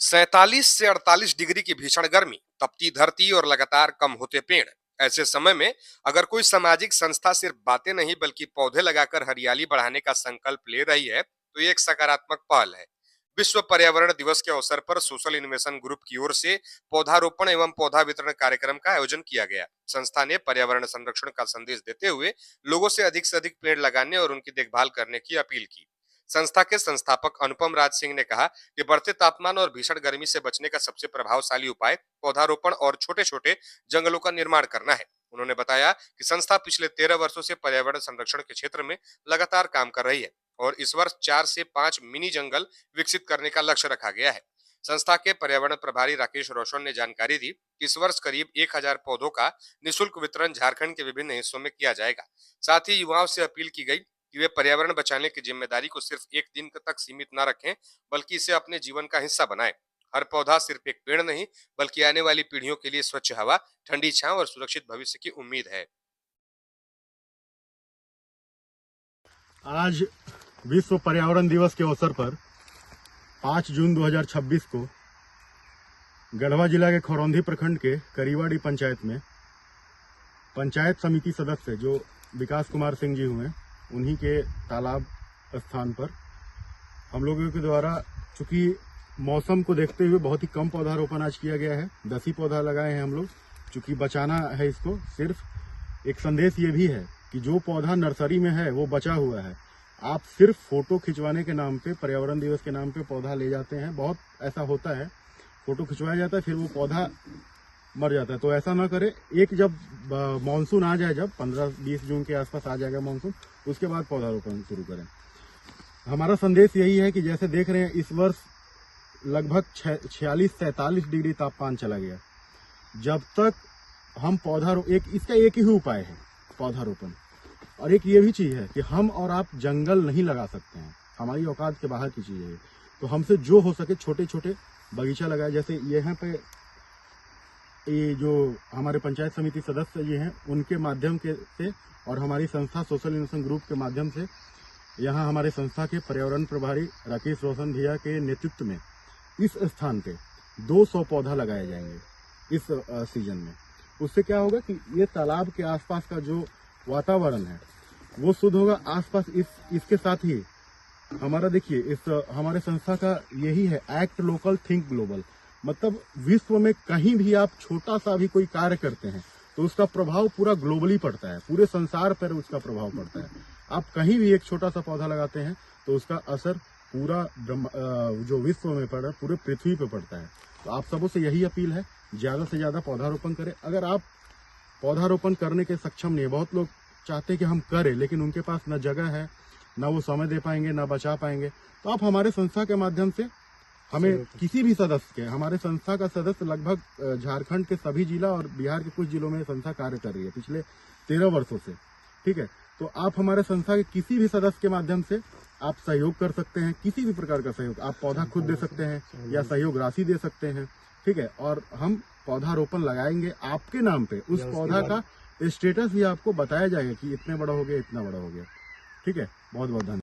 47 से 48 डिग्री की भीषण गर्मी, तपती धरती और लगातार कम होते पेड़। ऐसे समय में अगर कोई सामाजिक संस्था सिर्फ बातें नहीं बल्कि पौधे लगाकर हरियाली बढ़ाने का संकल्प ले रही है, तो ये एक सकारात्मक पहल है। विश्व पर्यावरण दिवस के अवसर पर सोशल इनोवेशन ग्रुप की ओर से पौधारोपण एवं पौधा वितरण कार्यक्रम का आयोजन किया गया। संस्था ने पर्यावरण संरक्षण का संदेश देते हुए लोगों से अधिक पेड़ लगाने और उनकी देखभाल करने की अपील की। संस्था के संस्थापक अनुपम राज सिंह ने कहा कि बढ़ते तापमान और भीषण गर्मी से बचने का सबसे प्रभावशाली उपाय पौधारोपण और छोटे छोटे जंगलों का निर्माण करना है। उन्होंने बताया कि संस्था पिछले 13 वर्षों से पर्यावरण संरक्षण के क्षेत्र में लगातार काम कर रही है और इस वर्ष 4 से 5 मिनी जंगल विकसित करने का लक्ष्य रखा गया है। संस्था के पर्यावरण प्रभारी राकेश रोशन ने जानकारी दी कि इस वर्ष करीब 1000 पौधों का निःशुल्क वितरण झारखंड के विभिन्न हिस्सों में किया जाएगा। साथ ही युवाओं से अपील की गई कि वे पर्यावरण बचाने की जिम्मेदारी को सिर्फ एक दिन तक सीमित न रखें, बल्कि इसे अपने जीवन का हिस्सा बनाएं। हर पौधा सिर्फ एक पेड़ नहीं, बल्कि आने वाली पीढ़ियों के लिए स्वच्छ हवा, ठंडी छांव और सुरक्षित भविष्य की उम्मीद है। आज विश्व पर्यावरण दिवस के अवसर पर 5 जून 2026 को गढ़वा जिला के खरौंधी प्रखंड के करीवाड़ी पंचायत में पंचायत समिति सदस्य जो विकास कुमार सिंह जी हुए, उन्हीं के तालाब स्थान पर हम लोगों के द्वारा, चूंकि मौसम को देखते हुए बहुत ही कम पौधारोपण आज किया गया है। 10 ही पौधा लगाए हैं हम लोग, चूंकि बचाना है इसको। सिर्फ एक संदेश ये भी है कि जो पौधा नर्सरी में है वो बचा हुआ है। आप सिर्फ फोटो खिंचवाने के नाम पे, पर्यावरण दिवस के नाम पे पौधा ले जाते हैं। बहुत ऐसा होता है, फोटो खिंचवाया जाता है, फिर वो पौधा मर जाता है। तो ऐसा ना करें। एक जब मानसून आ जाए, जब 15-20 जून के आसपास आ जाएगा मानसून, उसके बाद पौधारोपण शुरू करें। हमारा संदेश यही है कि जैसे देख रहे हैं इस वर्ष लगभग 46-47 डिग्री तापमान चला गया। जब तक हम इसका एक ही उपाय है, पौधारोपण। और एक ये भी चीज है कि हम और आप जंगल नहीं लगा सकते हैं, हमारी औकात के बाहर की चीज है। तो हमसे जो हो सके छोटे छोटे बगीचा लगाए। जैसे यहाँ पे ये जो हमारे पंचायत समिति सदस्य ये हैं, उनके माध्यम से और हमारी संस्था सोशल इनोवेशन ग्रुप के माध्यम से यहाँ हमारे संस्था के पर्यावरण प्रभारी राकेश रोशन भैया के नेतृत्व में इस स्थान पे 200 पौधा लगाए जाएंगे इस सीजन में। उससे क्या होगा कि ये तालाब के आसपास का जो वातावरण है वो शुद्ध होगा। आसपास इसके साथ ही हमारा, देखिए, इस हमारे संस्था का यही है, एक्ट लोकल थिंक ग्लोबल। मतलब विश्व में कहीं भी आप छोटा सा भी कोई कार्य करते हैं तो उसका प्रभाव पूरा ग्लोबली पड़ता है, पूरे संसार पर उसका प्रभाव पड़ता है। आप कहीं भी एक छोटा सा पौधा लगाते हैं तो उसका असर पूरा जो विश्व में पड़ रहा है, पूरे पृथ्वी पे पड़ता है। तो आप सबों से यही अपील है, ज्यादा से ज्यादा पौधारोपण करें। अगर आप पौधारोपण करने के सक्षम नहीं है, बहुत लोग चाहते हैं कि हम करें लेकिन उनके पास न जगह है, न वो समय दे पाएंगे, न बचा पाएंगे, तो आप हमारे संस्था के माध्यम से हमें किसी भी सदस्य के, हमारे संस्था का सदस्य लगभग झारखंड के सभी जिला और बिहार के कुछ जिलों में संस्था कार्य कर रही है पिछले 13 वर्षों से। ठीक है, तो आप हमारे संस्था के किसी भी सदस्य के माध्यम से आप सहयोग कर सकते हैं, किसी भी प्रकार का सहयोग। आप पौधा खुद दे सकते हैं या सहयोग राशि दे सकते हैं। ठीक है, और हम पौधारोपण लगाएंगे आपके नाम पे। उस पौधा का स्टेटस भी आपको बताया जाएगा कि इतने बड़ा हो गया, इतना बड़ा हो गया। ठीक है, बहुत बहुत धन्यवाद।